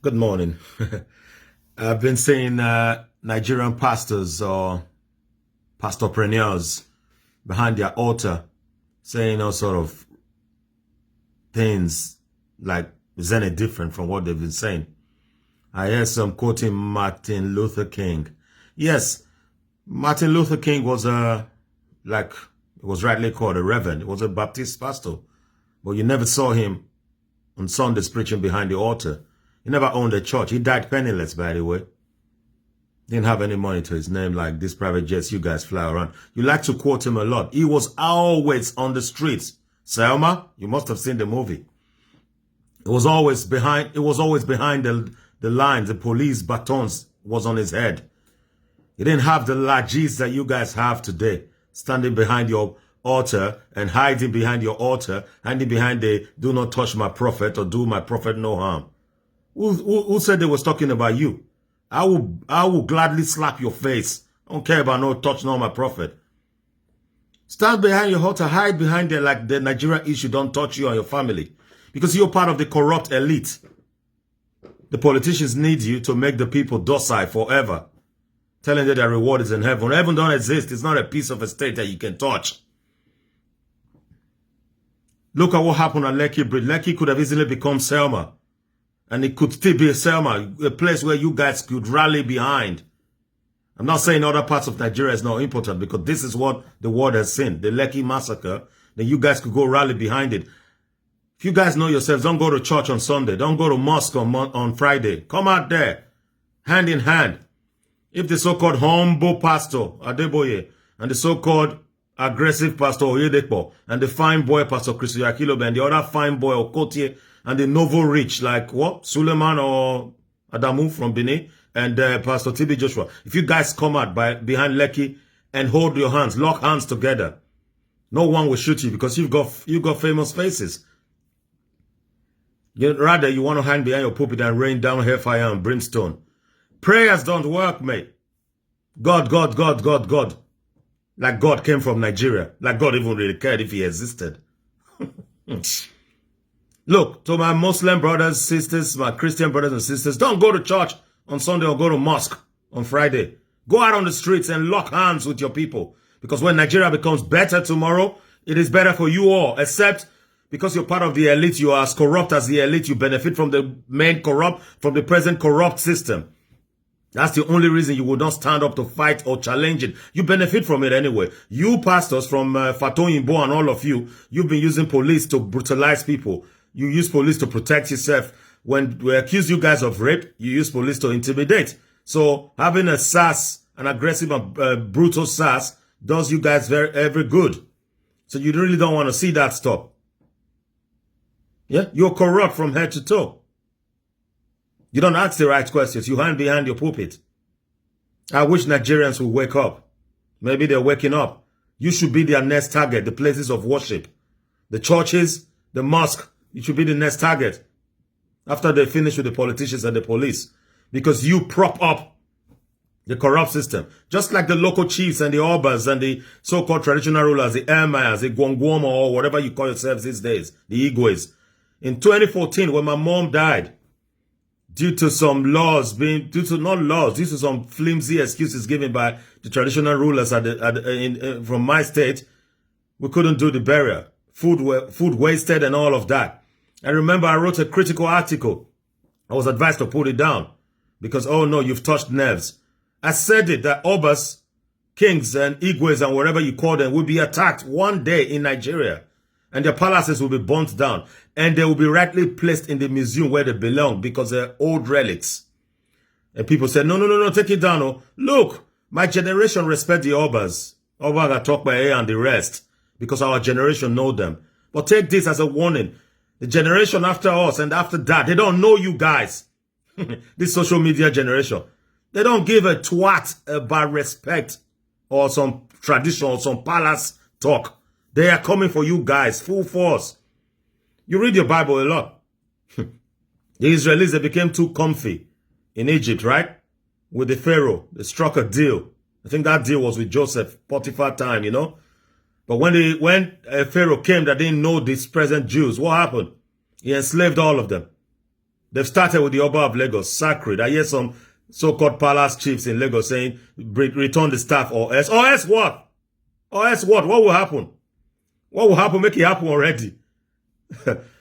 Good morning. I've been seeing Nigerian pastors or pastorpreneurs behind their altar saying all sort of things like, is any different from what they've been saying? I hear some quoting Martin Luther King. Yes, Martin Luther King was like it was rightly called a reverend. He was a Baptist pastor, but you never saw him on Sundays preaching behind the altar. He never owned a church. He died penniless, by the way. Didn't have any money to his name like these private jets you guys fly around. You like to quote him a lot. He was always on the streets. Selma, you must have seen the movie. It was always behind the lines. The police batons was on his head. He didn't have the lajis that you guys have today, standing behind your altar and hiding behind your altar, hiding behind the do not touch my prophet or do my prophet no harm. Who said they was talking about you? I will gladly slap your face. I don't care about no touch, no my prophet. Stand behind your altar, hide behind there like the Nigeria issue don't touch you and your family. Because you're part of the corrupt elite. The politicians need you to make the people docile forever. Telling them their reward is in heaven. Heaven don't exist. It's not a piece of a state that you can touch. Look at what happened at Lekki Bridge. Lekki could have easily become Selma. And it could still be a Selma, a place where you guys could rally behind. I'm not saying other parts of Nigeria is not important because this is what the world has seen. The Lekki massacre. Then you guys could go rally behind it. If you guys know yourselves, don't go to church on Sunday. Don't go to mosque on Friday. Come out there, hand in hand. If the so-called humble pastor, Adeboye, and the so-called aggressive pastor, Oyedepo, and the fine boy, Pastor Christy Akilobe, and the other fine boy, Okotie, and the novel rich, like what? Suleiman or Adamu from Benin, and Pastor TB Joshua. If you guys come out behind Lekki and hold your hands, lock hands together, no one will shoot you because you've got famous faces. Rather, you want to hang behind your pulpit and rain down hellfire and brimstone. Prayers don't work, mate. God. Like God came from Nigeria. Like God even really cared if he existed. Look, to my Muslim brothers, sisters, my Christian brothers and sisters, don't go to church on Sunday or go to mosque on Friday. Go out on the streets and lock hands with your people. Because when Nigeria becomes better tomorrow, it is better for you all. Except because you're part of the elite, you are as corrupt as the elite. You benefit from the from the present corrupt system. That's the only reason you would not stand up to fight or challenge it. You benefit from it anyway. You pastors from Fatoyinbo and all of you, you've been using police to brutalize people. You use police to protect yourself. When we accuse you guys of rape, you use police to intimidate. So having a sass, an aggressive and brutal sass, does you guys very good. So you really don't want to see that stop. Yeah, you're corrupt from head to toe. You don't ask the right questions. You hide behind your pulpit. I wish Nigerians would wake up. Maybe they're waking up. You should be their next target, the places of worship. The churches, the mosque, you should be the next target. After they finish with the politicians and the police. Because you prop up the corrupt system. Just like the local chiefs and the Obas and the so-called traditional rulers, the Emayas, the Gwangwoma, or whatever you call yourselves these days, the Igwes. In 2014, when my mom died, due to some due to some flimsy excuses given by the traditional rulers from my state, we couldn't do the burial. Food wasted and all of that. I remember I wrote a critical article. I was advised to put it down because, oh no, you've touched nerves. I said it that Obas, kings and Igwes and whatever you call them will be attacked one day in Nigeria. And their palaces will be burnt down. And they will be rightly placed in the museum where they belong because they're old relics. And people said, no, take it down. Oh. Look, my generation respect the Obas. Obas Atokpae and the rest. Because our generation know them. But take this as a warning. The generation after us and after that, they don't know you guys. This social media generation. They don't give a twat about respect or some tradition or some palace talk. They are coming for you guys, full force. You read your Bible a lot. The Israelis, they became too comfy in Egypt, right? With the Pharaoh. They struck a deal. I think that deal was with Joseph, Potiphar time, you know? But when Pharaoh came that didn't know these present Jews, what happened? He enslaved all of them. They've started with the Oba of Lagos, sacred. I hear some so-called palace chiefs in Lagos saying, return the staff or else. Or else what? Or else what? What will happen? What will happen? Make it happen already.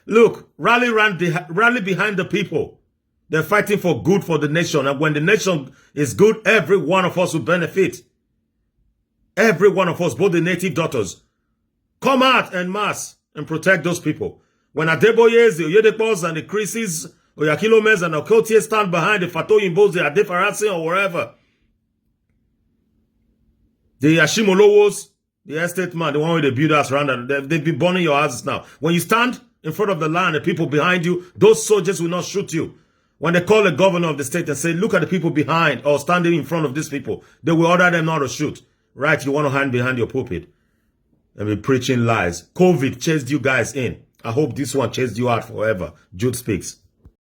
Look, rally behind the people. They're fighting for good for the nation. And when the nation is good, every one of us will benefit. Every one of us, both the native daughters. Come out en masse and protect those people. When Adeboyes, the Oyedepos and the Chris's, Oyakilomes and Okotie stand behind the Fatoyimbos, the Adefarasi or wherever. The Ashimolowos, the estate man, the one with the builders around, they've been burning your houses now. When you stand in front of the land, the people behind you, those soldiers will not shoot you. When they call the governor of the state and say, look at the people behind or standing in front of these people, they will order them not to shoot. Right, you want to hide behind your pulpit and be preaching lies. COVID chased you guys in. I hope this one chased you out forever. Jude speaks.